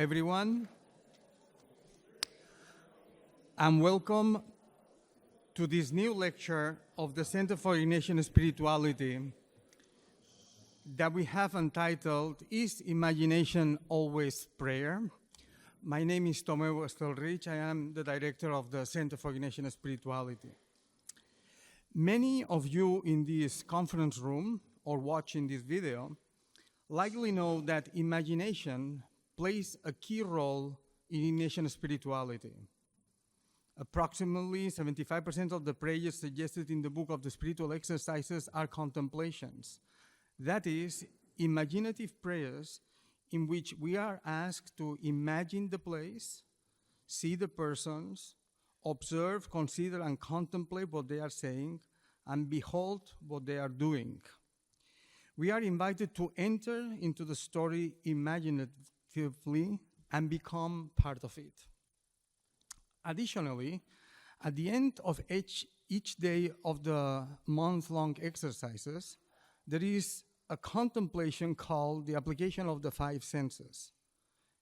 everyone, and welcome to this new lecture of the Center for Ignatian Spirituality that we have entitled, Is Imagination Always Prayer? My name is Tomeu Estelrich. I am the director of the Center for Ignatian Spirituality. Many of you in this conference room or watching this video likely know that imagination plays a key role in Ignatian spirituality. Approximately 75% of the prayers suggested in the book of the spiritual exercises are contemplations. That is, imaginative prayers in which we are asked to imagine the place, see the persons, observe, consider, and contemplate what they are saying, and behold what they are doing. We are invited to enter into the story imaginatively and become part of it. Additionally, at the end of each day of the month-long exercises, there is a contemplation called the application of the five senses.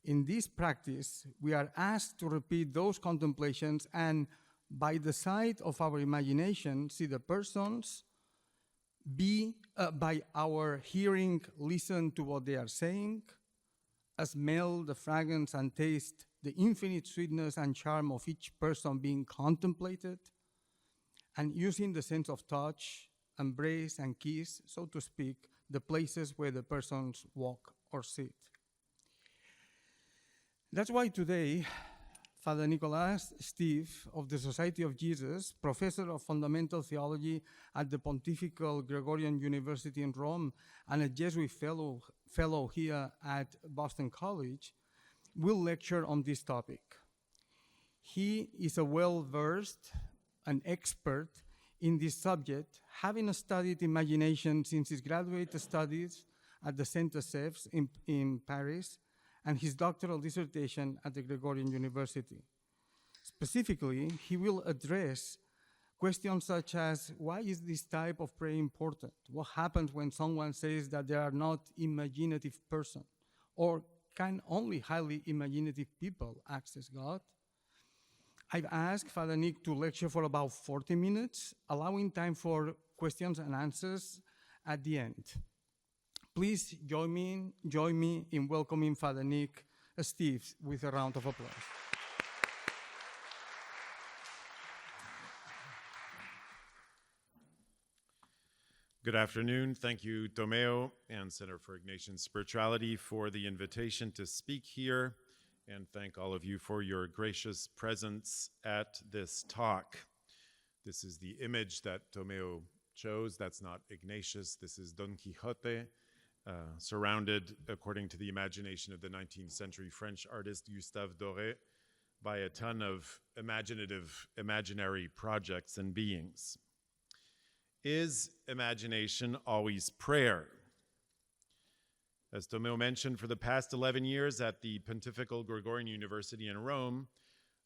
In this practice, we are asked to repeat those contemplations and, by the side of our imagination, see the persons, by our hearing, listen to what they are saying, smell the fragrance and taste the infinite sweetness and charm of each person being contemplated, and using the sense of touch, embrace, and kiss, so to speak, the places where the persons walk or sit. That's why today, Father Nicolas C of the Society of Jesus, professor of Fundamental Theology at the Pontifical Gregorian University in Rome and a Jesuit fellow here at Boston College, will lecture on this topic. He is a well-versed and expert in this subject, having studied imagination since his graduate studies at the Centre Sèvres in Paris and his doctoral dissertation at the Gregorian University. Specifically, he will address questions such as, why is this type of prayer important? What happens when someone says that they are not imaginative person? Or can only highly imaginative people access God? I've asked Father Nick to lecture for about 40 minutes, allowing time for questions and answers at the end. Please join me in welcoming Father Nick Steeves with a round of applause. Good afternoon. Thank you, Tomeu and Center for Ignatian Spirituality, for the invitation to speak here, and thank all of you for your gracious presence at this talk. This is the image that Tomeu chose. That's not Ignatius. This is Don Quixote, surrounded, according to the imagination of the 19th century French artist Gustave Doré, by a ton of imaginary projects and beings. Is imagination always prayer? As Tomeu mentioned, for the past 11 years at the Pontifical Gregorian University in Rome,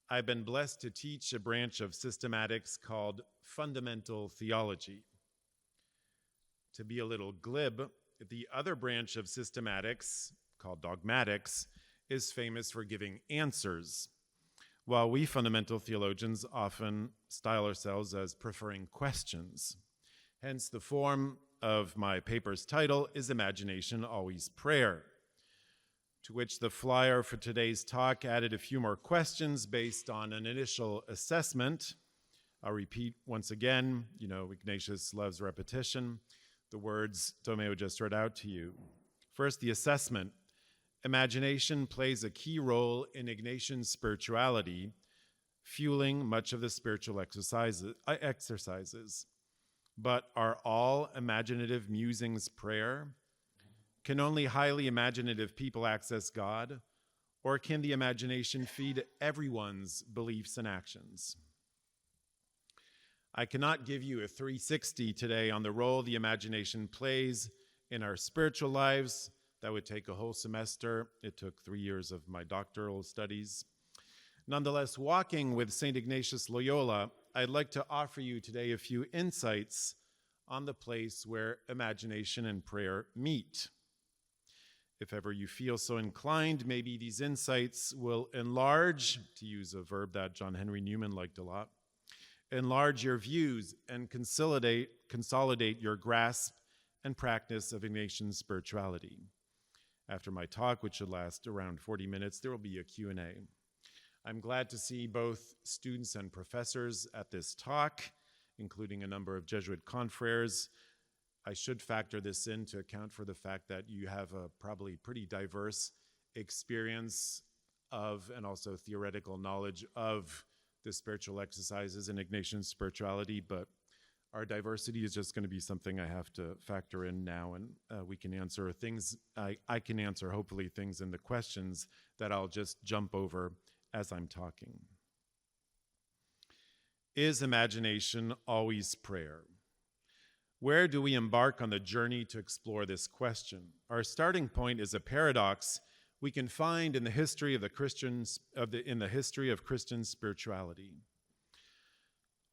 I've been blessed to teach a branch of systematics called Fundamental Theology. To be a little glib, the other branch of systematics, called dogmatics, is famous for giving answers, while we fundamental theologians often style ourselves as preferring questions. Hence, the form of my paper's title is Imagination Always Prayer, to which the flyer for today's talk added a few more questions based on an initial assessment. I'll repeat once again, Ignatius loves repetition, the words Tomeu just read out to you. First, the assessment. Imagination plays a key role in Ignatian spirituality, fueling much of the spiritual exercises. But are all imaginative musings prayer? Can only highly imaginative people access God? Or can the imagination feed everyone's beliefs and actions? I cannot give you a 360 today on the role the imagination plays in our spiritual lives. That would take a whole semester. It took 3 years of my doctoral studies. Nonetheless, walking with St. Ignatius Loyola, I'd like to offer you today a few insights on the place where imagination and prayer meet. If ever you feel so inclined, maybe these insights will enlarge, to use a verb that John Henry Newman liked a lot, enlarge your views and consolidate your grasp and practice of Ignatian spirituality. After my talk, which should last around 40 minutes, there will be a Q&A. I'm glad to see both students and professors at this talk, including a number of Jesuit confreres. I should factor this in to account for the fact that you have a probably pretty diverse experience of and also theoretical knowledge of the spiritual exercises in Ignatian spirituality, but our diversity is just going to be something I have to factor in now, and we can answer things, I can answer hopefully things in the questions that I'll just jump over as I'm talking. Is imagination always prayer? Where do we embark on the journey to explore this question? Our starting point is a paradox we can find in the history of Christian spirituality.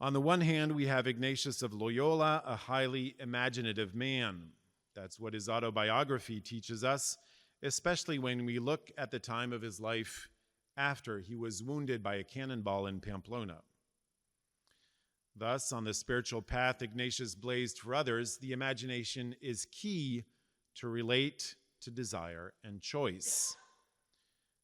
On the one hand, we have Ignatius of Loyola, a highly imaginative man. That's what his autobiography teaches us, especially when we look at the time of his life after he was wounded by a cannonball in Pamplona. Thus, on the spiritual path Ignatius blazed for others, the imagination is key to relate to desire and choice.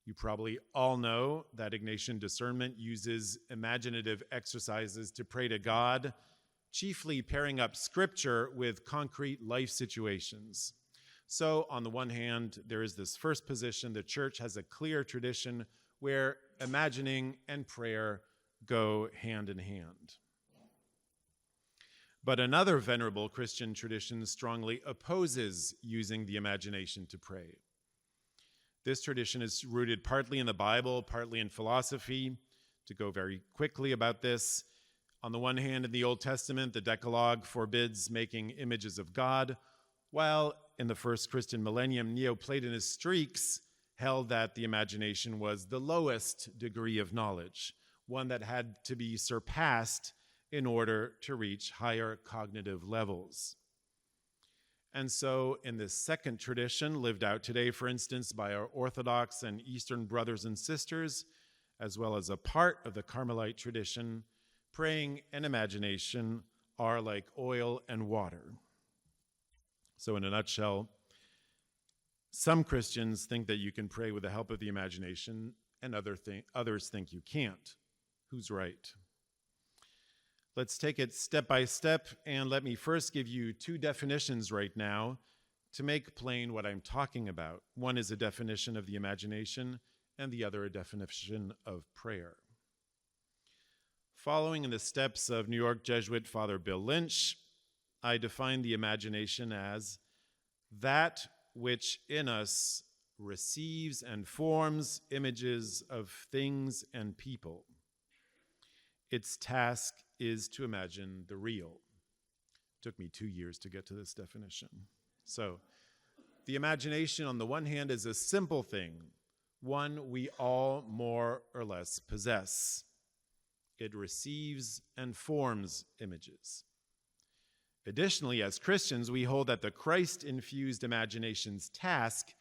You probably all know that Ignatian discernment uses imaginative exercises to pray to God, chiefly pairing up scripture with concrete life situations. So, on the one hand, there is this first position. The church has a clear tradition where imagining and prayer go hand in hand. But another venerable Christian tradition strongly opposes using the imagination to pray. This tradition is rooted partly in the Bible, partly in philosophy. To go very quickly about this, on the one hand, in the Old Testament, the Decalogue forbids making images of God, while in the first Christian millennium, Neoplatonist streaks held that the imagination was the lowest degree of knowledge, one that had to be surpassed in order to reach higher cognitive levels. And so in this second tradition, lived out today, for instance, by our Orthodox and Eastern brothers and sisters, as well as a part of the Carmelite tradition, praying and imagination are like oil and water. So in a nutshell, some Christians think that you can pray with the help of the imagination, and others think you can't. Who's right? Let's take it step by step, and let me first give you two definitions right now to make plain what I'm talking about. One is a definition of the imagination, and the other a definition of prayer. Following in the steps of New York Jesuit Father Bill Lynch, I define the imagination as that which in us receives and forms images of things and people. Its task is to imagine the real. It took me 2 years to get to this definition. So, the imagination on the one hand is a simple thing, one we all more or less possess. It receives and forms images. Additionally, as Christians, we hold that the Christ-infused imagination's task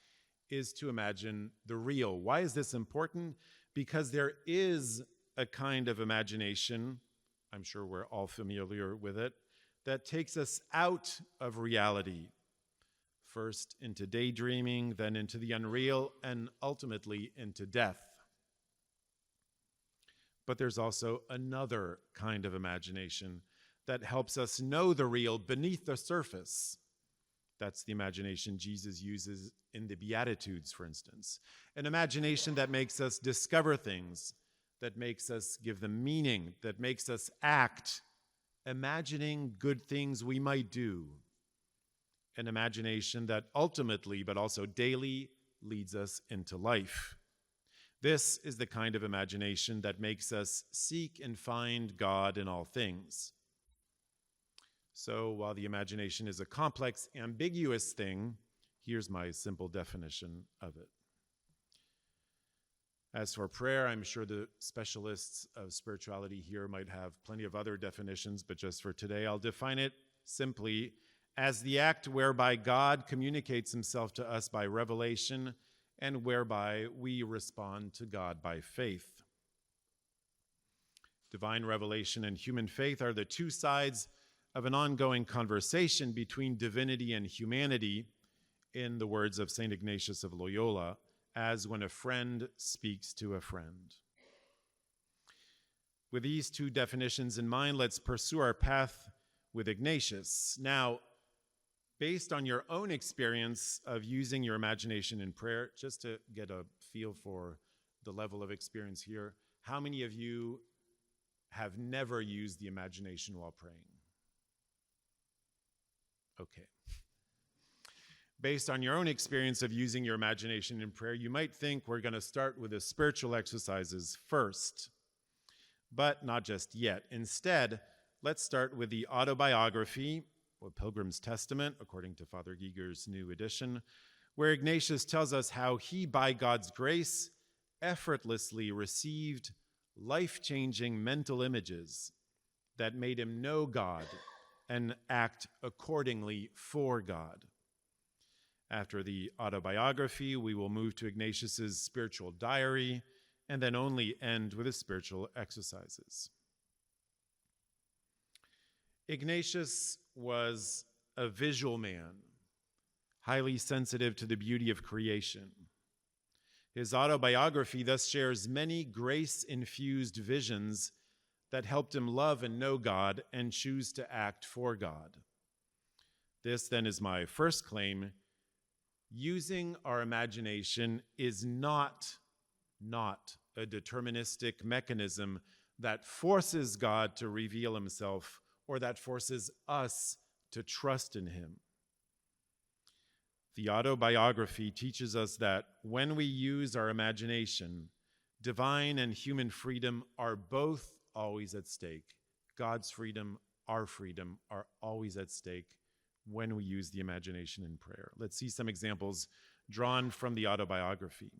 is to imagine the real. Why is this important? Because there is a kind of imagination, I'm sure we're all familiar with it, that takes us out of reality, first into daydreaming, then into the unreal, and ultimately into death. But there's also another kind of imagination that helps us know the real beneath the surface. That's the imagination Jesus uses in the Beatitudes, for instance. An imagination that makes us discover things, that makes us give them meaning, that makes us act, imagining good things we might do. An imagination that ultimately, but also daily, leads us into life. This is the kind of imagination that makes us seek and find God in all things. So while the imagination is a complex, ambiguous thing, here's my simple definition of it. As for prayer, I'm sure the specialists of spirituality here might have plenty of other definitions, but just for today, I'll define it simply as the act whereby God communicates himself to us by revelation and whereby we respond to God by faith. Divine revelation and human faith are the two sides of an ongoing conversation between divinity and humanity, in the words of St. Ignatius of Loyola, as when a friend speaks to a friend. With these two definitions in mind, let's pursue our path with Ignatius. Now, based on your own experience of using your imagination in prayer, just to get a feel for the level of experience here, how many of you have never used the imagination while praying? Okay. Based on your own experience of using your imagination in prayer, you might think we're going to start with the spiritual exercises first, but not just yet. Instead, let's start with the autobiography, or Pilgrim's Testament, according to Father Giger's new edition, where Ignatius tells us how he, by God's grace, effortlessly received life-changing mental images that made him know God and act accordingly for God. After the autobiography, we will move to Ignatius's spiritual diary and then only end with his spiritual exercises. Ignatius was a visual man, highly sensitive to the beauty of creation. His autobiography thus shares many grace-infused visions that helped him love and know God and choose to act for God. This, then, is my first claim. Using our imagination is not a deterministic mechanism that forces God to reveal himself or that forces us to trust in him. The autobiography teaches us that when we use our imagination, divine and human freedom are both always at stake. God's freedom, our freedom are always at stake when we use the imagination in prayer. Let's see some examples drawn from the autobiography.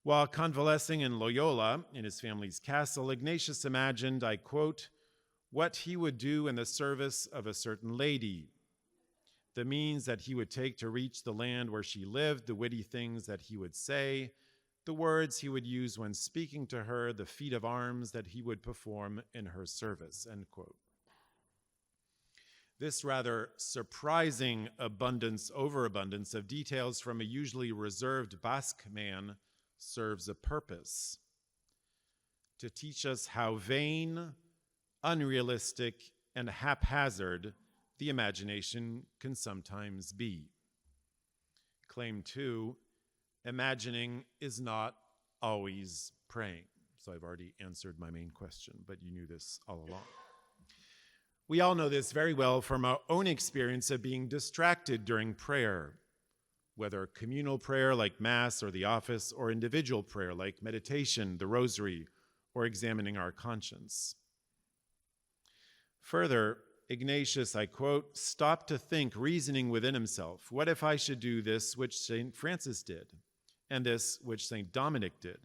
While convalescing in Loyola, in his family's castle, Ignatius imagined, I quote, what he would do in the service of a certain lady, the means that he would take to reach the land where she lived, the witty things that he would say, the words he would use when speaking to her, the feat of arms that he would perform in her service, end quote. This rather surprising overabundance of details from a usually reserved Basque man serves a purpose: to teach us how vain, unrealistic, and haphazard the imagination can sometimes be. Claim 2, imagining is not always praying. So I've already answered my main question, but you knew this all along. We all know this very well from our own experience of being distracted during prayer, whether communal prayer like Mass or the office, or individual prayer like meditation, the Rosary, or examining our conscience. Further, Ignatius, I quote, stopped to think, reasoning within himself, what if I should do this which St. Francis did, and this which St. Dominic did?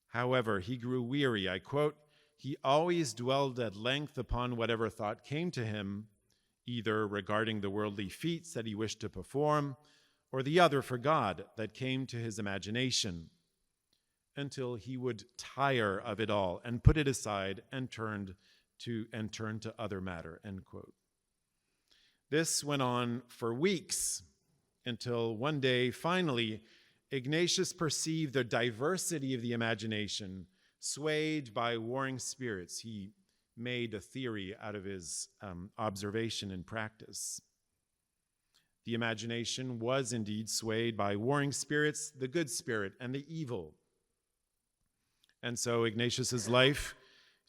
However, he grew weary, I quote, he always dwelled at length upon whatever thought came to him, either regarding the worldly feats that he wished to perform, or the other for God that came to his imagination, until he would tire of it all and put it aside and turn to other matter, end quote. This went on for weeks until one day, finally, Ignatius perceived the diversity of the imagination, swayed by warring spirits. He made a theory out of his observation and practice. The imagination was indeed swayed by warring spirits, the good spirit and the evil. And so Ignatius's life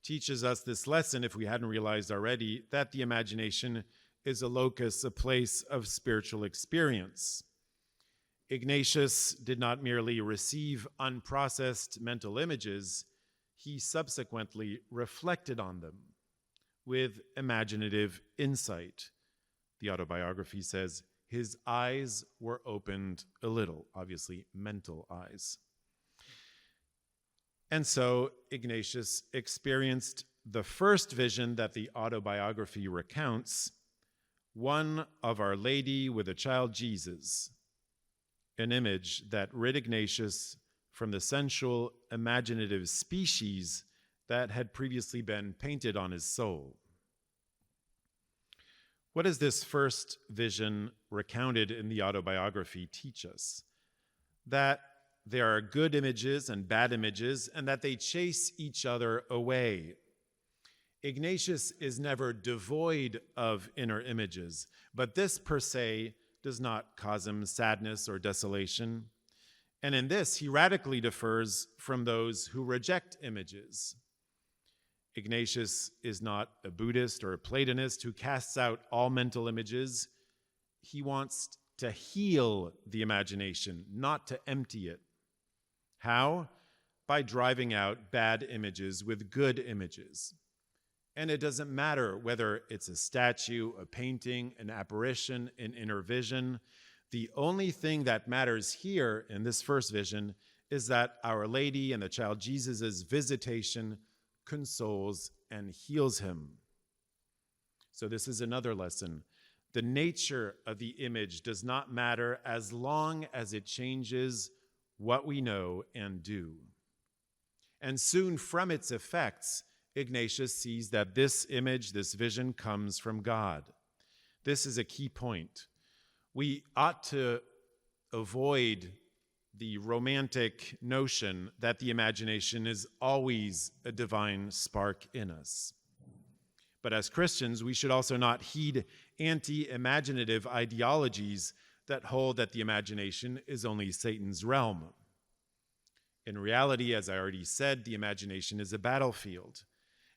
teaches us this lesson, if we hadn't realized already, that the imagination is a locus, a place of spiritual experience. Ignatius did not merely receive unprocessed mental images, he subsequently reflected on them with imaginative insight. The autobiography says, his eyes were opened a little, obviously mental eyes. And so Ignatius experienced the first vision that the autobiography recounts one of Our Lady with the child Jesus, an image that rid Ignatius from the sensual, imaginative species that had previously been painted on his soul. What does this first vision recounted in the autobiography teach us? That there are good images and bad images, and that they chase each other away. Ignatius is never devoid of inner images, but this per se does not cause him sadness or desolation. And in this, he radically differs from those who reject images. Ignatius is not a Buddhist or a Platonist who casts out all mental images. He wants to heal the imagination, not to empty it. How? By driving out bad images with good images. And it doesn't matter whether it's a statue, a painting, an apparition, an inner vision. The only thing that matters here in this first vision is that Our Lady and the child Jesus' visitation consoles and heals him. So this is another lesson. The nature of the image does not matter as long as it changes what we know and do. And soon from its effects, Ignatius sees that this image, this vision, comes from God. This is a key point. We ought to avoid the romantic notion that the imagination is always a divine spark in us. But as Christians, we should also not heed anti-imaginative ideologies that hold that the imagination is only Satan's realm. In reality, as I already said, the imagination is a battlefield,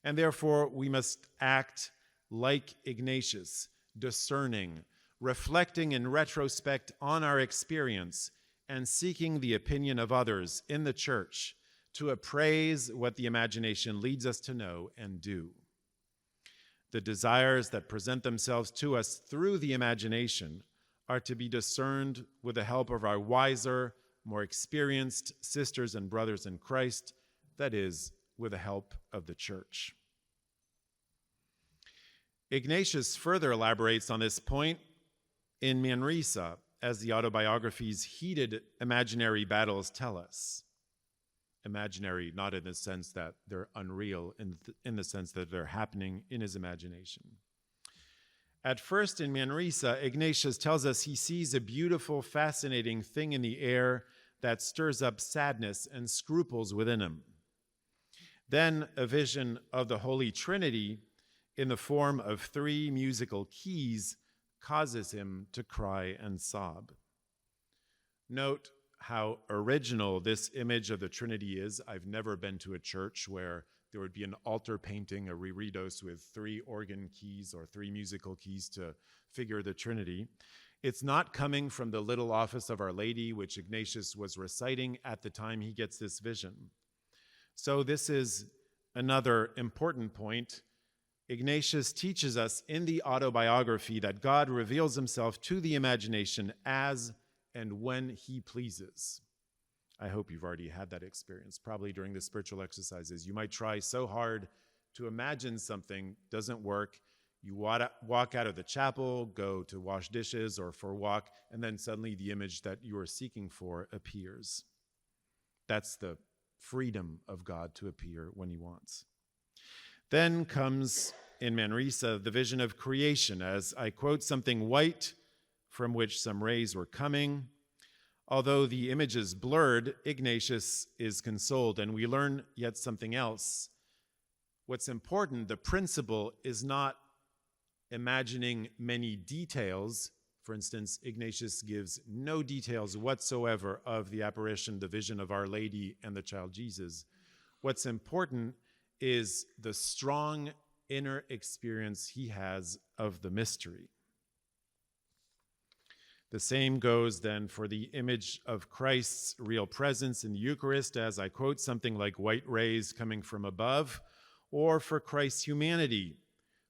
and therefore we must act like Ignatius, discerning, reflecting in retrospect on our experience, and seeking the opinion of others in the church to appraise what the imagination leads us to know and do. The desires that present themselves to us through the imagination are to be discerned with the help of our wiser, more experienced sisters and brothers in Christ, that is, with the help of the church. Ignatius further elaborates on this point in Manresa, as the autobiography's heated imaginary battles tell us. Imaginary, not in the sense that they're unreal, in the sense that they're happening in his imagination. At first, in Manresa, Ignatius tells us he sees a beautiful, fascinating thing in the air that stirs up sadness and scruples within him. Then a vision of the Holy Trinity in the form of 3 musical keys causes him to cry and sob. Note how original this image of the Trinity is. I've never been to a church where there would be an altar painting, a reredos with 3 organ keys or 3 musical keys to figure the Trinity. It's not coming from the little office of Our Lady, which Ignatius was reciting at the time he gets this vision. So this is another important point. Ignatius teaches us in the autobiography that God reveals himself to the imagination as and when he pleases. I hope you've already had that experience, probably during the spiritual exercises. You might try so hard to imagine something, doesn't work. You walk out of the chapel, go to wash dishes or for a walk, and then suddenly the image that you are seeking for appears. That's the freedom of God to appear when he wants. Then comes in Manresa the vision of creation, as I quote, something white from which some rays were coming. Although the image is blurred, Ignatius is consoled, and we learn yet something else. What's important, the principle is not imagining many details. For instance, Ignatius gives no details whatsoever of the apparition, the vision of Our Lady and the child Jesus. What's important is the strong inner experience he has of the mystery. The same goes then for the image of Christ's real presence in the Eucharist, as I quote, something like white rays coming from above, or for Christ's humanity,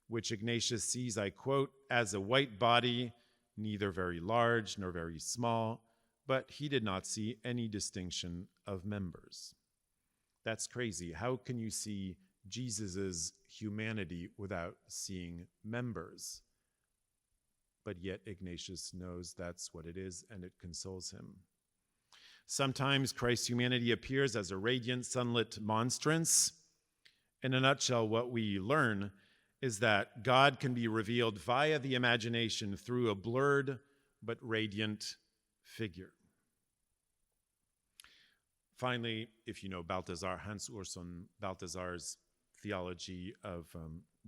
which Ignatius sees, I quote, as a white body, neither very large nor very small, but he did not see any distinction of members. That's crazy. How can you see Jesus's humanity without seeing members? but yet Ignatius knows that's what it is, and it consoles him. Sometimes Christ's humanity appears as a radiant, sunlit monstrance. In a nutshell, what we learn is that God can be revealed via the imagination through a blurred but radiant figure. Finally, if you know Balthasar, Hans Urs Balthasar's theology of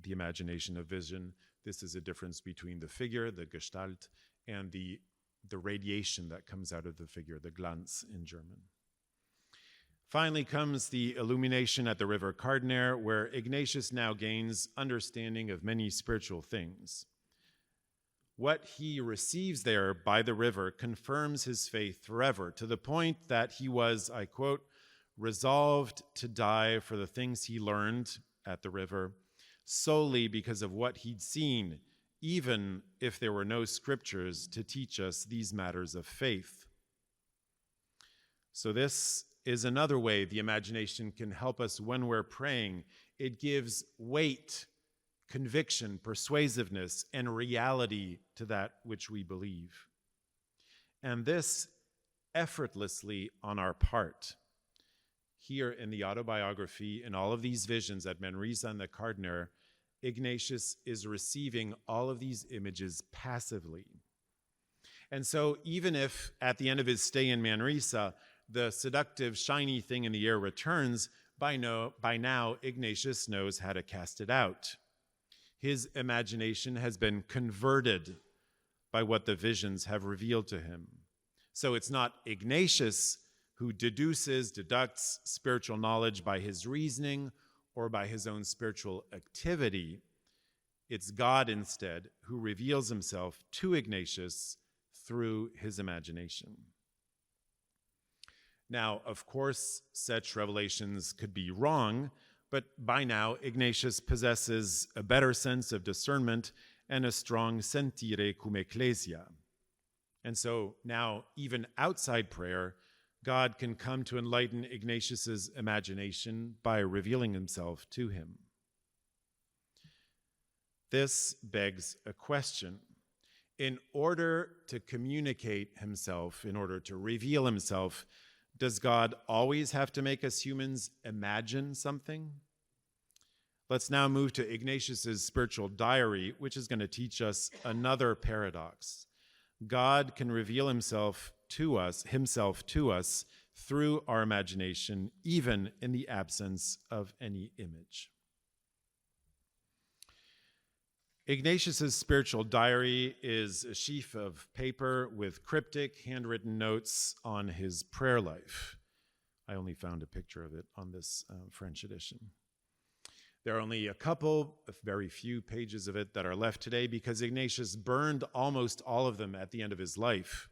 the imagination of vision, this is a difference between the figure, the Gestalt, and the radiation that comes out of the figure, the Glanz in German. Finally comes the illumination at the river Cardner, where Ignatius now gains understanding of many spiritual things. What he receives there by the river confirms his faith forever, to the point that he was, I quote, resolved to die for the things he learned at the river, solely because of what he'd seen, even if there were no scriptures to teach us these matters of faith. So this is another way the imagination can help us when we're praying. It gives weight, conviction, persuasiveness, and reality to that which we believe. And this effortlessly on our part. Here in the autobiography, in all of these visions at Manresa and the Cardner, Ignatius is receiving all of these images passively. And so even if at the end of his stay in Manresa, the seductive, shiny thing in the air returns, by now Ignatius knows how to cast it out. His imagination has been converted by what the visions have revealed to him. So it's not Ignatius who deducts spiritual knowledge by his reasoning or by his own spiritual activity. It's God instead who reveals himself to Ignatius through his imagination. Now, of course, such revelations could be wrong, but by now Ignatius possesses a better sense of discernment and a strong sentire cum ecclesia. And so now, even outside prayer, God can come to enlighten Ignatius's imagination by revealing himself to him. This begs a question. In order to communicate himself, in order to reveal himself, does God always have to make us humans imagine something? Let's now move to Ignatius's spiritual diary, which is going to teach us another paradox. God can reveal himself to us through our imagination, even in the absence of any image. Ignatius's spiritual diary is a sheaf of paper with cryptic handwritten notes on his prayer life. I only found a picture of it on this French edition. There are only a very few pages of it that are left today because Ignatius burned almost all of them at the end of his life.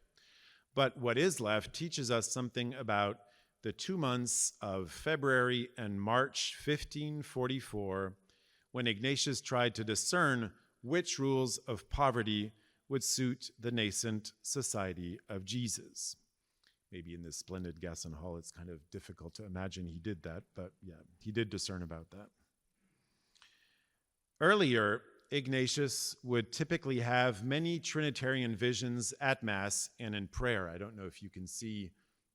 But what is left teaches us something about the 2 months of February and March 1544, when Ignatius tried to discern which rules of poverty would suit the nascent society of Jesus. Maybe in this splendid Gasson Hall, it's kind of difficult to imagine he did that, but yeah, he did discern about that. Earlier, Ignatius would typically have many Trinitarian visions at Mass and in prayer. I don't know if you can see,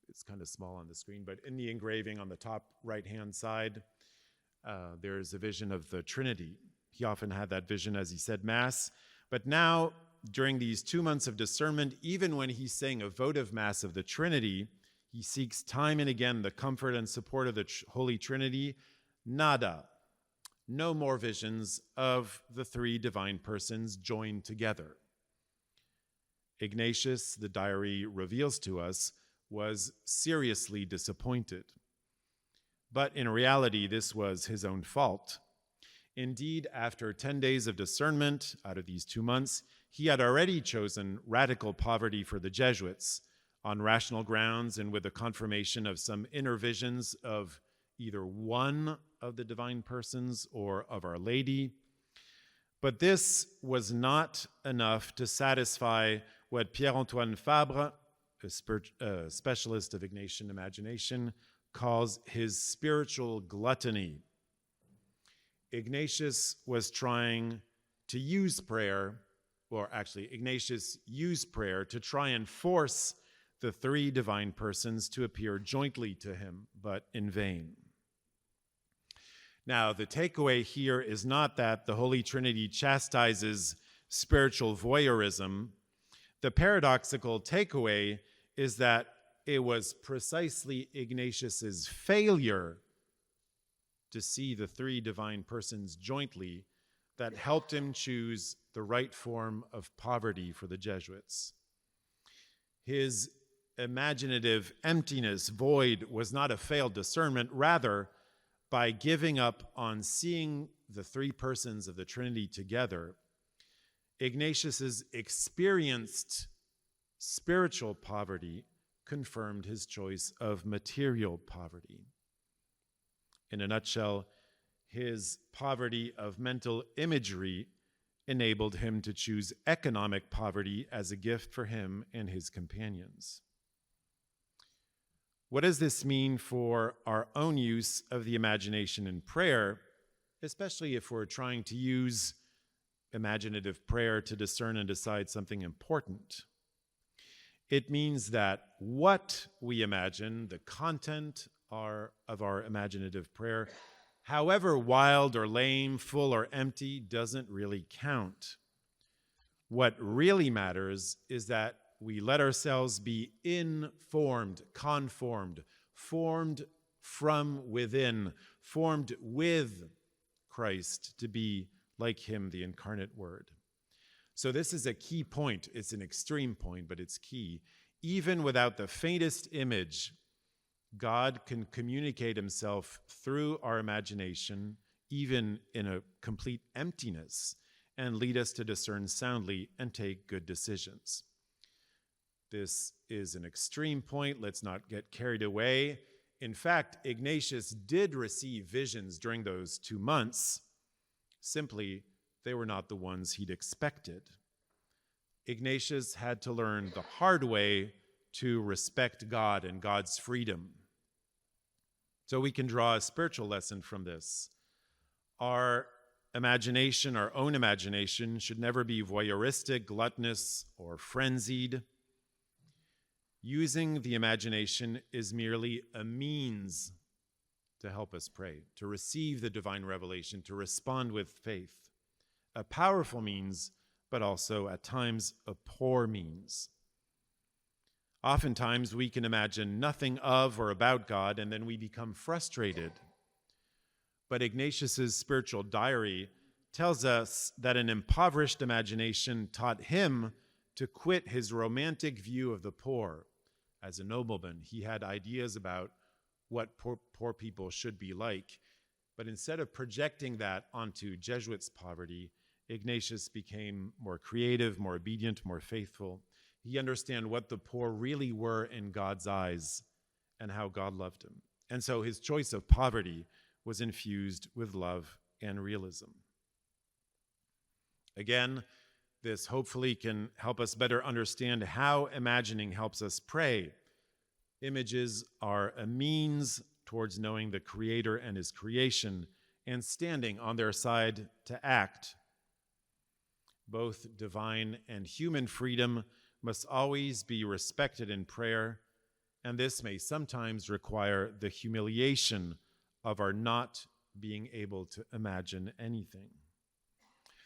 it's kind of small on the screen, but in the engraving on the top right-hand side, there's a vision of the Trinity. He often had that vision as he said Mass, but now, during these 2 months of discernment, even when he's saying a votive Mass of the Trinity, he seeks time and again the comfort and support of the Holy Trinity. Nada. No more visions of the three divine persons joined together. Ignatius, the diary reveals to us, was seriously disappointed. But in reality, this was his own fault. Indeed, after 10 days of discernment out of these 2 months, he had already chosen radical poverty for the Jesuits on rational grounds and with the confirmation of some inner visions of either one of the divine persons or of Our Lady. But this was not enough to satisfy what Pierre-Antoine Fabre, a specialist of Ignatian imagination, calls his spiritual gluttony. Ignatius was trying to use prayer or actually Ignatius used prayer to try and force the three divine persons to appear jointly to him, but in vain. Now, the takeaway here is not that the Holy Trinity chastises spiritual voyeurism. The paradoxical takeaway is that it was precisely Ignatius's failure to see the three divine persons jointly that helped him choose the right form of poverty for the Jesuits. His imaginative emptiness, void, was not a failed discernment. Rather, by giving up on seeing the three persons of the Trinity together, Ignatius's experienced spiritual poverty confirmed his choice of material poverty. In a nutshell, his poverty of mental imagery enabled him to choose economic poverty as a gift for him and his companions. What does this mean for our own use of the imagination in prayer, especially if we're trying to use imaginative prayer to discern and decide something important? It means that what we imagine, the content of our imaginative prayer, however wild or lame, full or empty, doesn't really count. What really matters is that we let ourselves be informed, conformed, formed from within, formed with Christ to be like him, the incarnate Word. So this is a key point. It's an extreme point, but it's key. Even without the faintest image, God can communicate himself through our imagination, even in a complete emptiness, and lead us to discern soundly and take good decisions. This is an extreme point. Let's not get carried away. In fact, Ignatius did receive visions during those 2 months. Simply, they were not the ones he'd expected. Ignatius had to learn the hard way to respect God and God's freedom. So we can draw a spiritual lesson from this. Our imagination, our own imagination, should never be voyeuristic, gluttonous, or frenzied. Using the imagination is merely a means to help us pray, to receive the divine revelation, to respond with faith. A powerful means, but also at times a poor means. Oftentimes we can imagine nothing of or about God, and then we become frustrated. But Ignatius's spiritual diary tells us that an impoverished imagination taught him to quit his romantic view of the poor. As a nobleman, he had ideas about what poor people should be like. But instead of projecting that onto Jesuits' poverty, Ignatius became more creative, more obedient, more faithful. He understood what the poor really were in God's eyes and how God loved him. And so his choice of poverty was infused with love and realism. Again, this hopefully can help us better understand how imagining helps us pray. Images are a means towards knowing the Creator and his creation and standing on their side to act. Both divine and human freedom must always be respected in prayer, and this may sometimes require the humiliation of our not being able to imagine anything.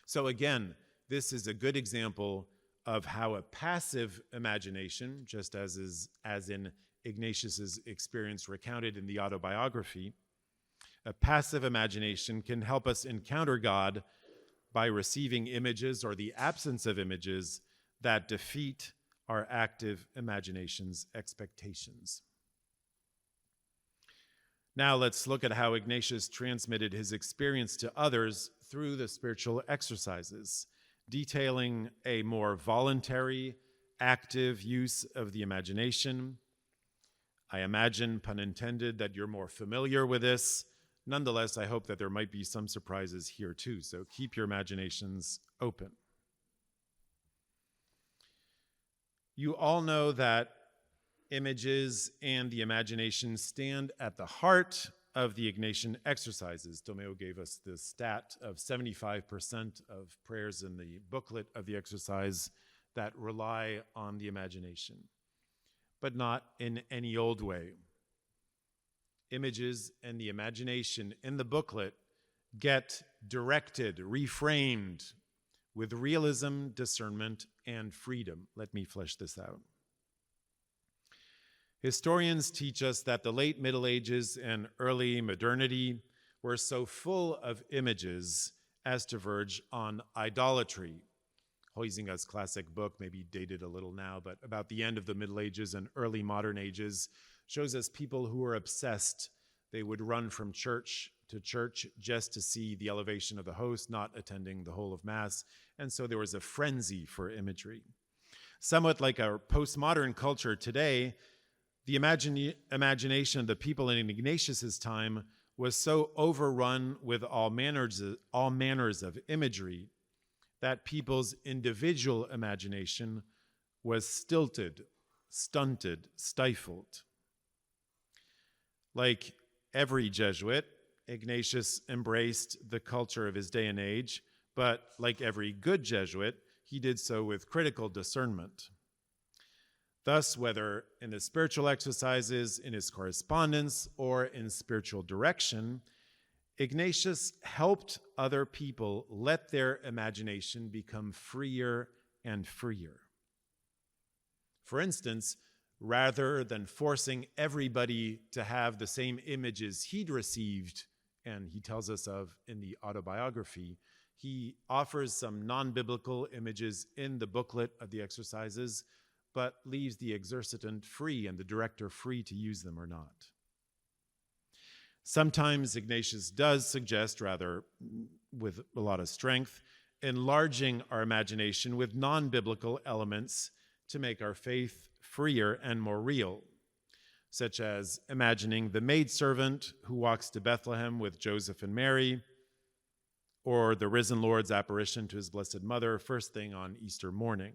So again, this is a good example of how a passive imagination, just as in Ignatius's experience recounted in the autobiography, a passive imagination can help us encounter God by receiving images or the absence of images that defeat our active imagination's expectations. Now let's look at how Ignatius transmitted his experience to others through the spiritual exercises, detailing a more voluntary, active use of the imagination. I imagine, pun intended, that you're more familiar with this. Nonetheless, I hope that there might be some surprises here too, so keep your imaginations open. You all know that images and the imagination stand at the heart of the Ignatian exercises. Tomeo gave us the stat of 75% of prayers in the booklet of the exercise that rely on the imagination, but not in any old way. Images and the imagination in the booklet get directed, reframed with realism, discernment, and freedom. Let me flesh this out. Historians teach us that the late Middle Ages and early modernity were so full of images as to verge on idolatry. Huizinga's classic book, maybe dated a little now, but about the end of the Middle Ages and early modern ages, shows us people who were obsessed. They would run from church to church just to see the elevation of the host, not attending the whole of Mass, and so there was a frenzy for imagery. Somewhat like our postmodern culture today, the imagination of the people in Ignatius's time was so overrun with all manners of imagery that people's individual imagination was stilted, stunted, stifled. Like every Jesuit, Ignatius embraced the culture of his day and age, but like every good Jesuit, he did so with critical discernment. Thus, whether in the spiritual exercises, in his correspondence, or in spiritual direction, Ignatius helped other people let their imagination become freer and freer. For instance, rather than forcing everybody to have the same images he'd received, and he tells us of in the autobiography, he offers some non-biblical images in the booklet of the exercises, but leaves the exercitant free and the director free to use them or not. Sometimes Ignatius does suggest, rather with a lot of strength, enlarging our imagination with non-biblical elements to make our faith freer and more real, such as imagining the maidservant who walks to Bethlehem with Joseph and Mary, or the risen Lord's apparition to his Blessed Mother first thing on Easter morning.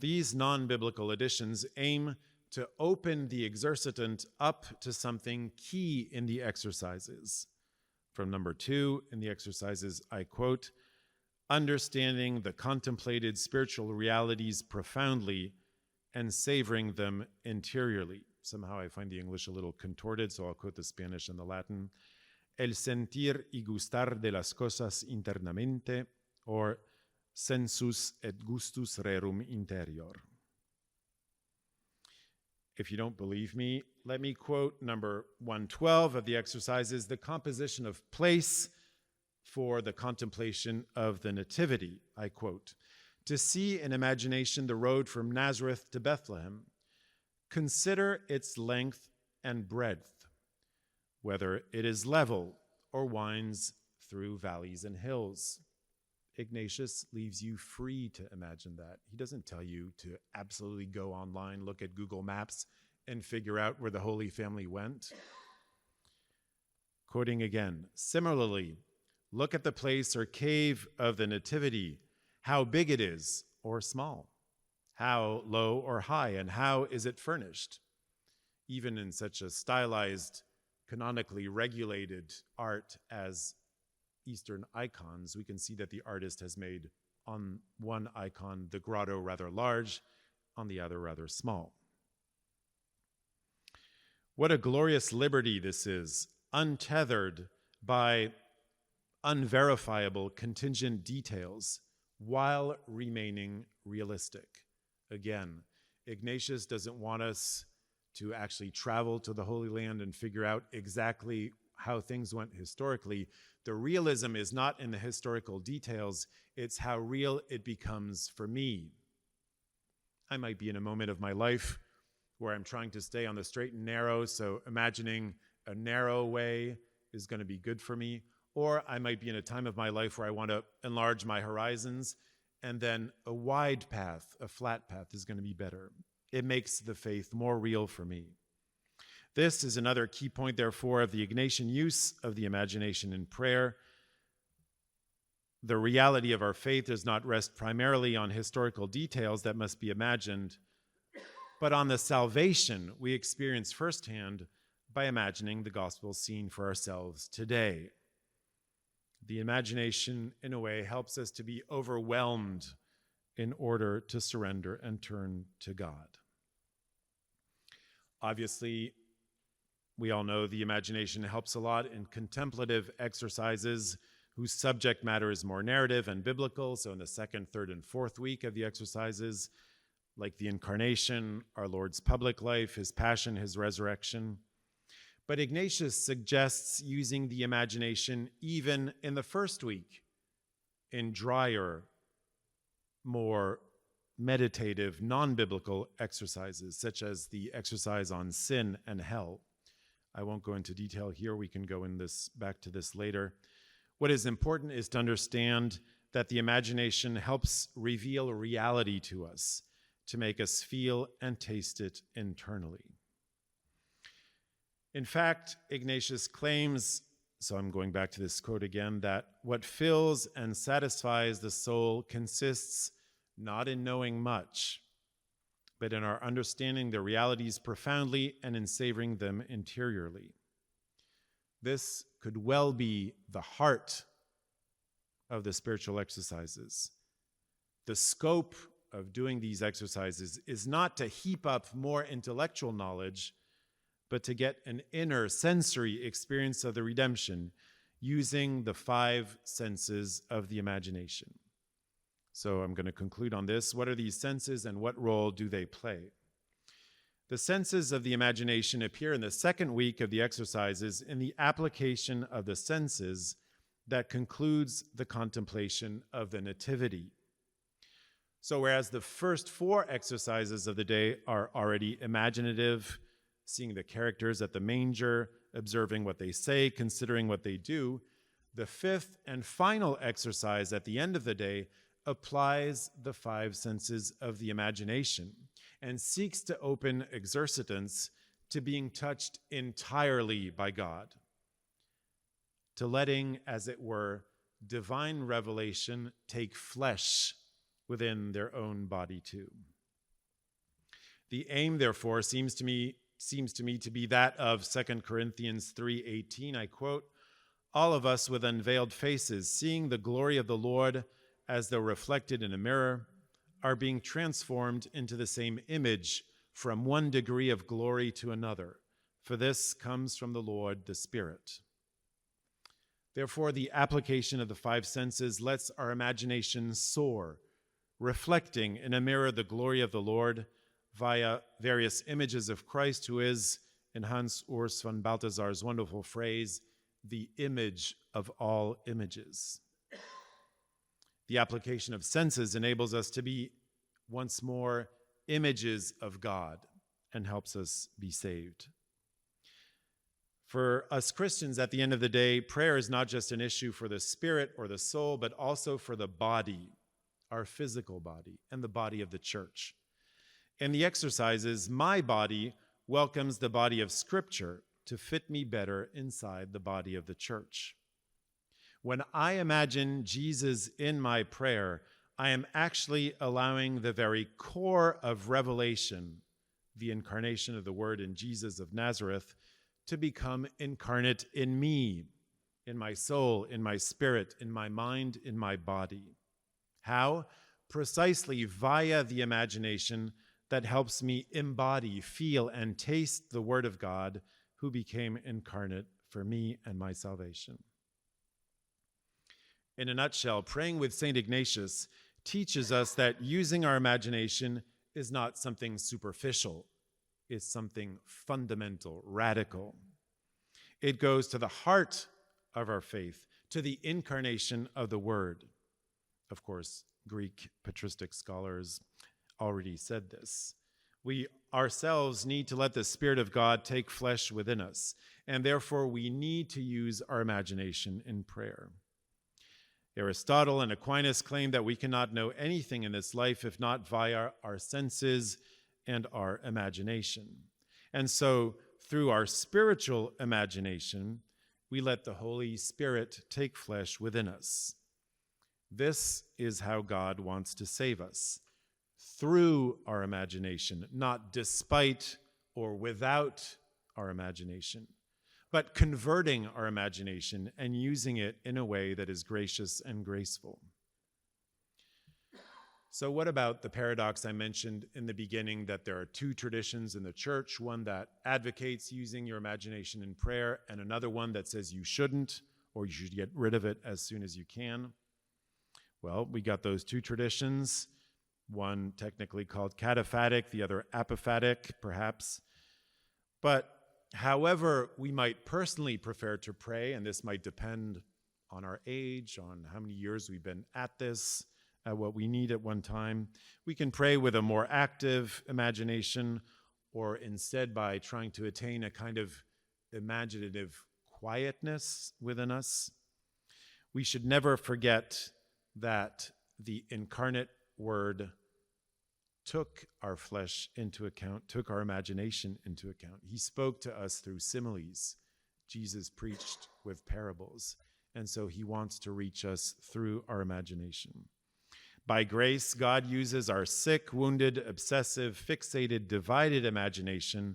These non-biblical additions aim to open the exercitant up to something key in the exercises. From number 2 in the exercises, I quote, "Understanding the contemplated spiritual realities profoundly and savoring them interiorly." Somehow I find the English a little contorted, so I'll quote the Spanish and the Latin. "El sentir y gustar de las cosas internamente," or sensus et gustus rerum interior. If you don't believe me, let me quote number 112 of the exercises, the composition of place for the contemplation of the Nativity. I quote, "To see in imagination the road from Nazareth to Bethlehem, consider its length and breadth, whether it is level or winds through valleys and hills." Ignatius leaves you free to imagine that. He doesn't tell you to absolutely go online, look at Google Maps, and figure out where the Holy Family went. Quoting again, "Similarly, look at the place or cave of the Nativity, how big it is or small, how low or high, and how is it furnished?" Even in such a stylized, canonically regulated art as Eastern icons, we can see that the artist has made on one icon the grotto rather large, on the other rather small. What a glorious liberty this is, untethered by unverifiable contingent details while remaining realistic. Again, Ignatius doesn't want us to actually travel to the Holy Land and figure out exactly how things went historically. The realism is not in the historical details, it's how real it becomes for me. I might be in a moment of my life where I'm trying to stay on the straight and narrow, so imagining a narrow way is going to be good for me. Or I might be in a time of my life where I want to enlarge my horizons, and then a wide path, a flat path, is going to be better. It makes the faith more real for me. This is another key point, therefore, of the Ignatian use of the imagination in prayer. The reality of our faith does not rest primarily on historical details that must be imagined, but on the salvation we experience firsthand by imagining the gospel scene for ourselves today. The imagination, in a way, helps us to be overwhelmed in order to surrender and turn to God. Obviously, we all know the imagination helps a lot in contemplative exercises whose subject matter is more narrative and biblical. So in the second, third, and fourth week of the exercises, like the incarnation, our Lord's public life, his passion, his resurrection. But Ignatius suggests using the imagination even in the first week in drier, more meditative, non-biblical exercises, such as the exercise on sin and hell. I won't go into detail here. We can go back to this later. What is important is to understand that the imagination helps reveal reality to us, to make us feel and taste it internally. In fact, Ignatius claims, so I'm going back to this quote again, that what fills and satisfies the soul consists not in knowing much, but in our understanding the realities profoundly and in savoring them interiorly. This could well be the heart of the spiritual exercises. The scope of doing these exercises is not to heap up more intellectual knowledge, but to get an inner sensory experience of the redemption using the 5 senses of the imagination. So I'm going to conclude on this. What are these senses and what role do they play? The senses of the imagination appear in the second week of the exercises in the application of the senses that concludes the contemplation of the Nativity. So whereas the first 4 exercises of the day are already imaginative, seeing the characters at the manger, observing what they say, considering what they do, the 5th and final exercise at the end of the day applies the 5 senses of the imagination and seeks to open exercitants to being touched entirely by God, to letting, as it were, divine revelation take flesh within their own body too. The aim, therefore, seems to me to be that of 2 Corinthians 3:18. I quote, "All of us with unveiled faces, seeing the glory of the Lord as though reflected in a mirror, are being transformed into the same image from one degree of glory to another. For this comes from the Lord, the Spirit." Therefore, the application of the 5 senses lets our imagination soar, reflecting in a mirror the glory of the Lord via various images of Christ, who is, in Hans Urs von Balthasar's wonderful phrase, the image of all images. The application of senses enables us to be once more images of God and helps us be saved. For us Christians, at the end of the day, prayer is not just an issue for the spirit or the soul, but also for the body, our physical body, and the body of the church. In the exercises, my body welcomes the body of Scripture to fit me better inside the body of the church. When I imagine Jesus in my prayer, I am actually allowing the very core of revelation, the incarnation of the Word in Jesus of Nazareth, to become incarnate in me, in my soul, in my spirit, in my mind, in my body. How? Precisely via the imagination that helps me embody, feel, and taste the Word of God who became incarnate for me and my salvation. In a nutshell, praying with St. Ignatius teaches us that using our imagination is not something superficial. It's something fundamental, radical. It goes to the heart of our faith, to the incarnation of the Word. Of course, Greek patristic scholars already said this. We ourselves need to let the Spirit of God take flesh within us, and therefore we need to use our imagination in prayer. Aristotle and Aquinas claim that we cannot know anything in this life if not via our senses and our imagination. And so, through our spiritual imagination, we let the Holy Spirit take flesh within us. This is how God wants to save us, through our imagination, not despite or without our imagination, but converting our imagination and using it in a way that is gracious and graceful. So what about the paradox I mentioned in the beginning, that there are two traditions in the church, one that advocates using your imagination in prayer and another one that says you shouldn't, or you should get rid of it as soon as you can? Well, we got those two traditions, one technically called cataphatic, the other apophatic, perhaps. But however we might personally prefer to pray, and this might depend on our age, on how many years we've been at this, at what we need at one time, we can pray with a more active imagination, or instead by trying to attain a kind of imaginative quietness within us. We should never forget that the incarnate Word took our flesh into account, took our imagination into account. He spoke to us through similes. Jesus preached with parables. And so he wants to reach us through our imagination. By grace, God uses our sick, wounded, obsessive, fixated, divided imagination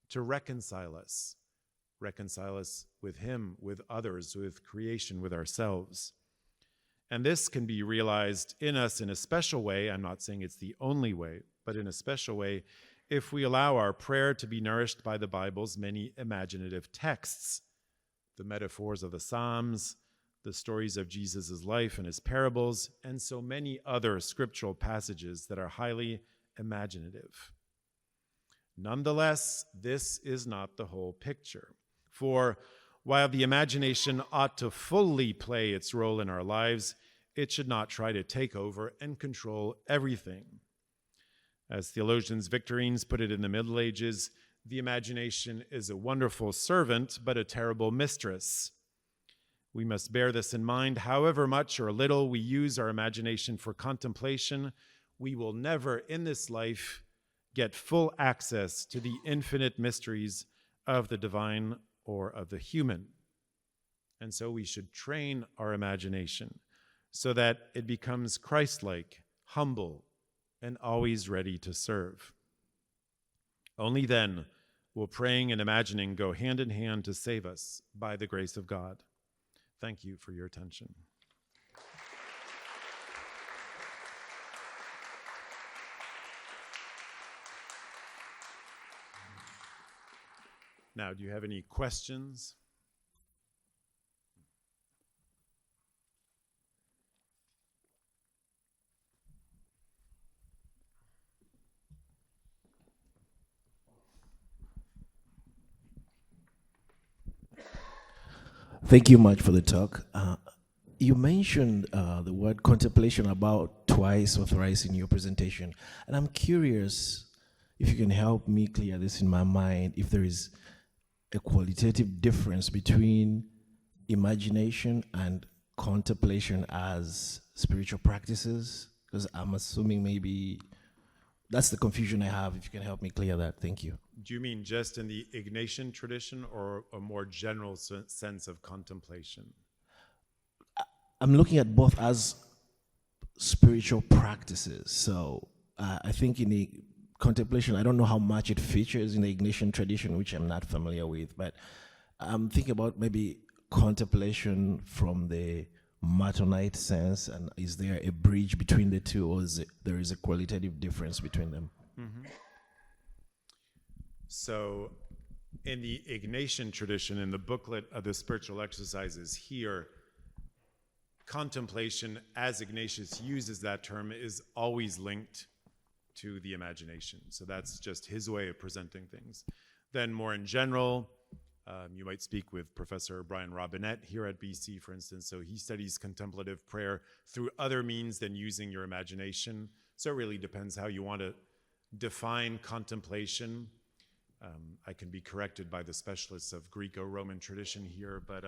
to reconcile us with him, with others, with creation, with ourselves. And this can be realized in us in a special way. I'm not saying it's the only way, but in a special way, if we allow our prayer to be nourished by the Bible's many imaginative texts, the metaphors of the Psalms, the stories of Jesus' life and his parables, and so many other scriptural passages that are highly imaginative. Nonetheless, this is not the whole picture. For while the imagination ought to fully play its role in our lives, it should not try to take over and control everything. As theologians Victorines put it in the Middle Ages, the imagination is a wonderful servant, but a terrible mistress. We must bear this in mind. However much or little we use our imagination for contemplation, we will never in this life get full access to the infinite mysteries of the divine or of the human. And so we should train our imagination so that it becomes Christ-like, humble, and always ready to serve. Only then will praying and imagining go hand in hand to save us by the grace of God. Thank you for your attention. Now, do you have any questions? Thank you much for the talk. You mentioned the word contemplation about twice or thrice in your presentation, and I'm curious if you can help me clear this in my mind, if there is a qualitative difference between imagination and contemplation as spiritual practices, because I'm assuming maybe that's the confusion I have. If you can help me clear that, thank you. Do you mean just in the Ignatian tradition or a more general sense of contemplation? I'm looking at both as spiritual practices. So I think in the contemplation, I don't know how much it features in the Ignatian tradition, which I'm not familiar with, but I'm thinking about maybe contemplation from the Martonite sense, and is there a bridge between the two, or is there is a qualitative difference between them? Mm-hmm. So in the Ignatian tradition, in the booklet of the spiritual exercises here, contemplation, as Ignatius uses that term, is always linked to the imagination. So that's just his way of presenting things. Then more in general, you might speak with Professor Brian Robinette here at BC, for instance. So he studies contemplative prayer through other means than using your imagination. So it really depends how you want to define contemplation. I can be corrected by the specialists of Greco-Roman tradition here, but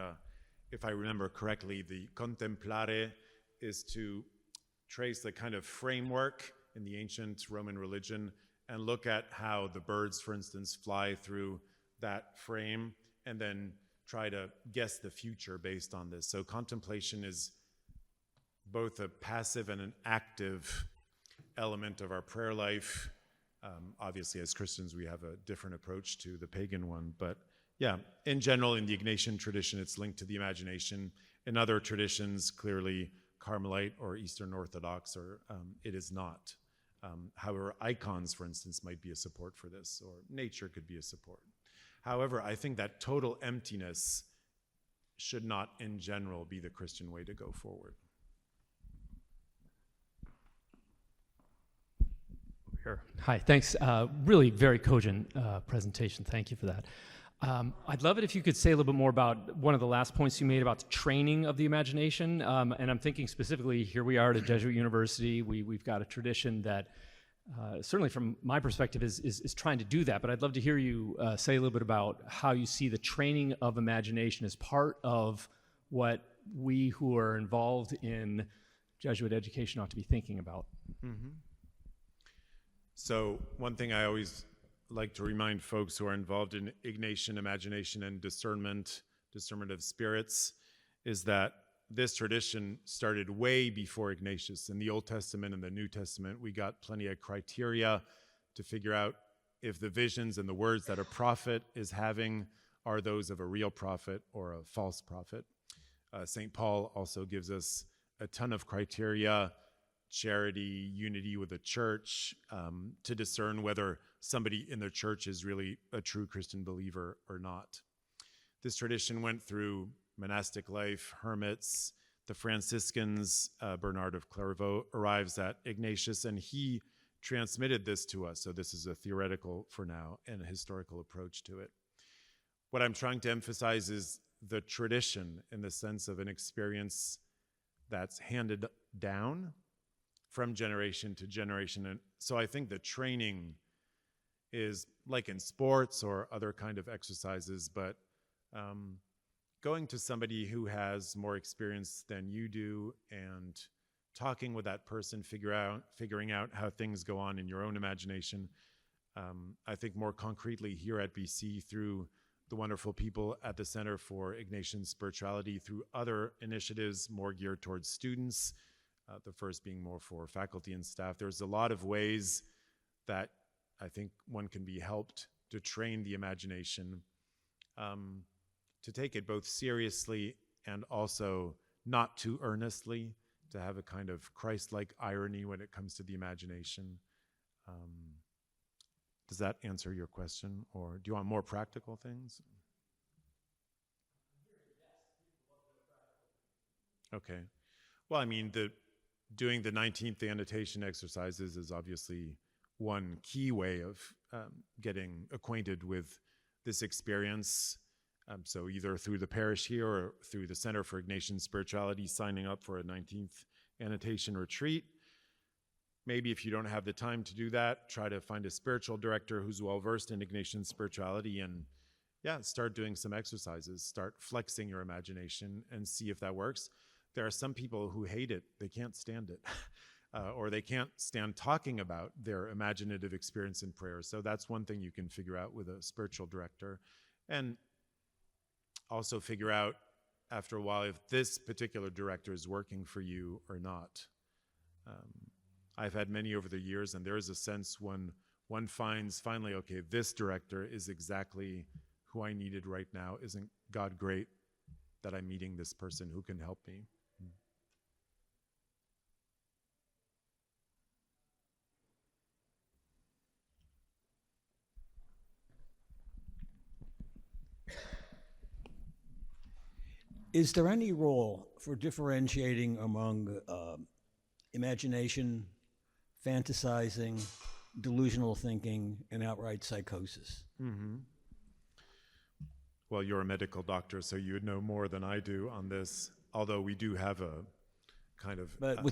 if I remember correctly, the contemplare is to trace the kind of framework in the ancient Roman religion and look at how the birds, for instance, fly through that frame and then try to guess the future based on this. So contemplation is both a passive and an active element of our prayer life. Obviously, as Christians, we have a different approach to the pagan one. But yeah, in general, in the Ignatian tradition, it's linked to the imagination. In other traditions, clearly Carmelite or Eastern Orthodox, or it is not. However, icons, for instance, might be a support for this, or nature could be a support. However, I think that total emptiness should not, in general, be the Christian way to go forward. Here. Hi, thanks. Really very cogent presentation. Thank you for that. I'd love it if you could say a little bit more about one of the last points you made about the training of the imagination. And I'm thinking specifically, here we are at a Jesuit university. We've got a tradition that, certainly from my perspective, is trying to do that. But I'd love to hear you say a little bit about how you see the training of imagination as part of what we who are involved in Jesuit education ought to be thinking about. Mm-hmm. So one thing I always like to remind folks who are involved in Ignatian imagination and discernment of spirits, is that this tradition started way before Ignatius. In the Old Testament and the New Testament, we got plenty of criteria to figure out if the visions and the words that a prophet is having are those of a real prophet or a false prophet. St. Paul also gives us a ton of criteria: charity, unity with the church, to discern whether somebody in the church is really a true Christian believer or not. This tradition went through monastic life, hermits, the Franciscans. Bernard of Clairvaux arrives at Ignatius, and he transmitted this to us. So this is a theoretical for now and a historical approach to it. What I'm trying to emphasize is the tradition in the sense of an experience that's handed down from generation to generation. And so I think the training is like in sports or other kind of exercises, but going to somebody who has more experience than you do and talking with that person, figuring out how things go on in your own imagination. I think more concretely here at BC, through the wonderful people at the Center for Ignatian Spirituality, through other initiatives more geared towards students, the first being more for faculty and staff. There's a lot of ways that I think one can be helped to train the imagination, to take it both seriously and also not too earnestly, to have a kind of Christ-like irony when it comes to the imagination. Does that answer your question, or do you want more practical things? Okay. Well, I mean, doing the 19th annotation exercises is obviously one key way of getting acquainted with this experience. So either through the parish here or through the Center for Ignatian Spirituality, signing up for a 19th annotation retreat. Maybe if you don't have the time to do that, try to find a spiritual director who's well-versed in Ignatian spirituality, and start doing some exercises, start flexing your imagination and see if that works. There are some people who hate it, they can't stand it, or they can't stand talking about their imaginative experience in prayer. So that's one thing you can figure out with a spiritual director. And also figure out after a while if this particular director is working for you or not. I've had many over the years, and there is a sense when one finds finally, okay, this director is exactly who I needed right now. Isn't God great that I'm meeting this person who can help me? Is there any role for differentiating among imagination, fantasizing, delusional thinking, and outright psychosis? Mm-hmm. Well, you're a medical doctor, so you would know more than I do on this, although we do have a kind of... But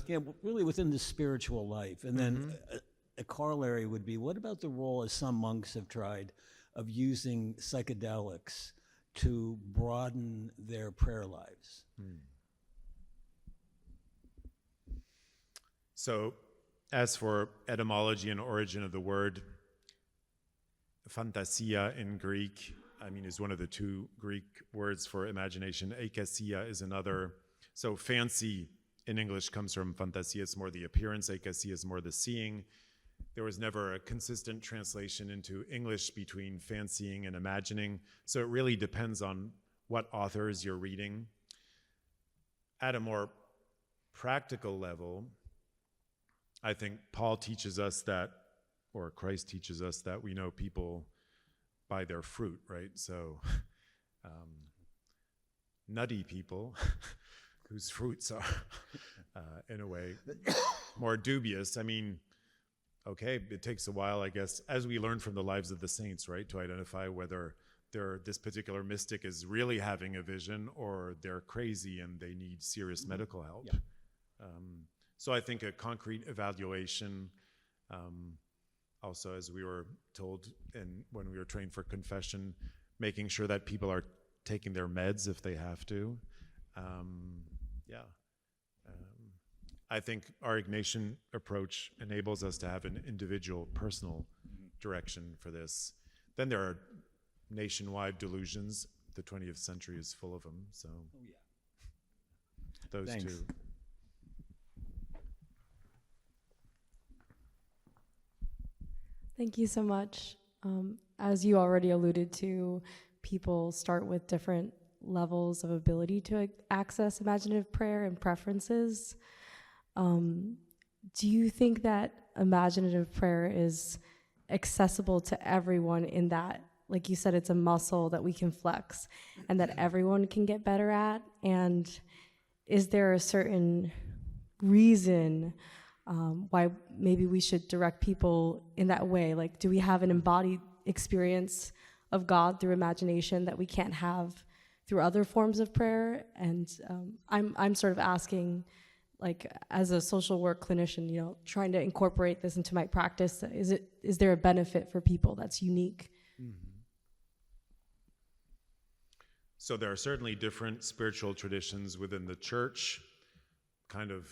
really within the spiritual life. And then a corollary would be, what about the role, as some monks have tried, of using psychedelics to broaden their prayer lives? So, as for etymology and origin of the word, fantasia in Greek, is one of the two Greek words for imagination. Eikasia is another. So fancy in English comes from fantasia, it's more the appearance. Eikasia is more the seeing. there was never a consistent translation into English between fancying and imagining. So it really depends on what authors you're reading. At a more practical level, I think Paul teaches us that, or Christ teaches us that we know people by their fruit, right? So nutty people whose fruits are, in a way, more dubious. I mean, okay, it takes a while, I guess, as we learn from the lives of the saints, right, to identify whether this particular mystic is really having a vision or they're crazy and they need serious medical help. Yeah. So I think a concrete evaluation, also as we were told and when we were trained for confession, making sure that people are taking their meds if they have to. I think our Ignatian approach enables us to have an individual, personal direction for this. Then there are nationwide delusions. The 20th century is full of them, so those Thanks. two. Thank you so much. As you already alluded to, people start with different levels of ability to access imaginative prayer and preferences. Do you think that imaginative prayer is accessible to everyone in that, like you said, it's a muscle that we can flex and that everyone can get better at? And is there a certain reason why maybe we should direct people in that way? Like, do we have an embodied experience of God through imagination that we can't have through other forms of prayer? And I'm sort of asking, like, as a social work clinician, you know, trying to incorporate this into my practice, is there a benefit for people that's unique? Mm-hmm. So there are certainly different spiritual traditions within the church, kind of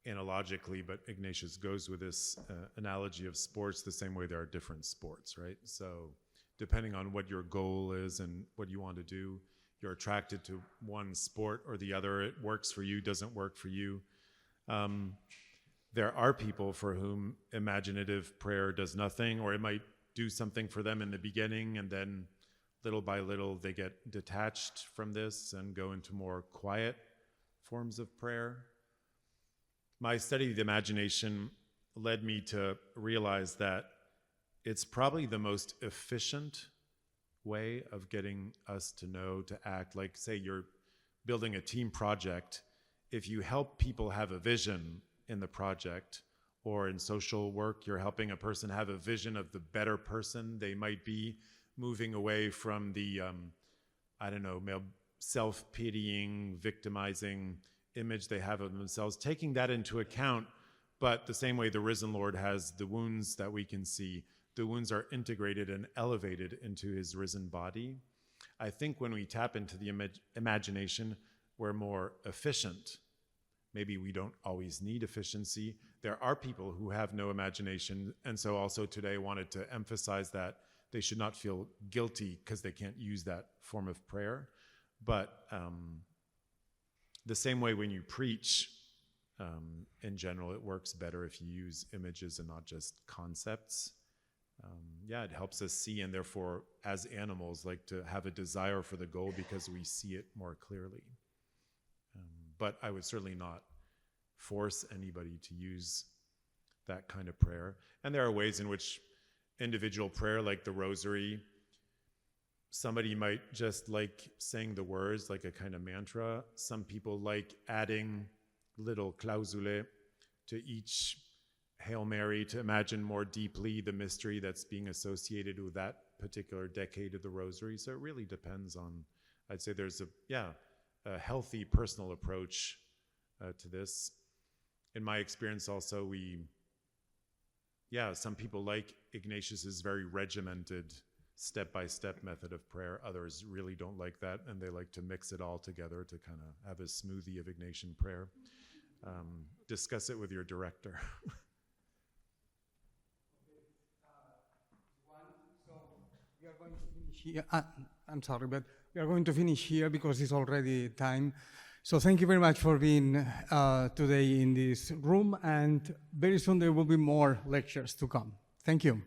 analogically, but Ignatius goes with this analogy of sports the same way there are different sports, right? So depending on what your goal is and what you want to do, you're attracted to one sport or the other. It works for you, doesn't work for you. There are people for whom imaginative prayer does nothing, or it might do something for them in the beginning, and then little by little they get detached from this and go into more quiet forms of prayer. My study of the imagination led me to realize that it's probably the most efficient way of getting us to know, to act. Like, say you're building a team project, if you help people have a vision in the project, or in social work, you're helping a person have a vision of the better person they might be, moving away from the, self-pitying, victimizing image they have of themselves, taking that into account. But the same way the risen Lord has the wounds that we can see, the wounds are integrated and elevated into his risen body. I think when we tap into the imagination, we're more efficient. Maybe we don't always need efficiency. There are people who have no imagination, and so also today wanted to emphasize that they should not feel guilty because they can't use that form of prayer. But the same way when you preach, in general, it works better if you use images and not just concepts. It helps us see, and therefore, as animals, like to have a desire for the goal because we see it more clearly. But I would certainly not force anybody to use that kind of prayer. And there are ways in which individual prayer, like the rosary, somebody might just like saying the words like a kind of mantra. Some people like adding little clausulae to each Hail Mary to imagine more deeply the mystery that's being associated with that particular decade of the rosary. So it really depends on, I'd say there's a healthy personal approach to this. In my experience also, some people like Ignatius's very regimented step-by-step method of prayer. Others really don't like that, and they like to mix it all together to kind of have a smoothie of Ignatian prayer. Discuss it with your director. We are going to finish here. I'm sorry, but we are going to finish here because it's already time. So thank you very much for being today in this room, and very soon there will be more lectures to come. Thank you.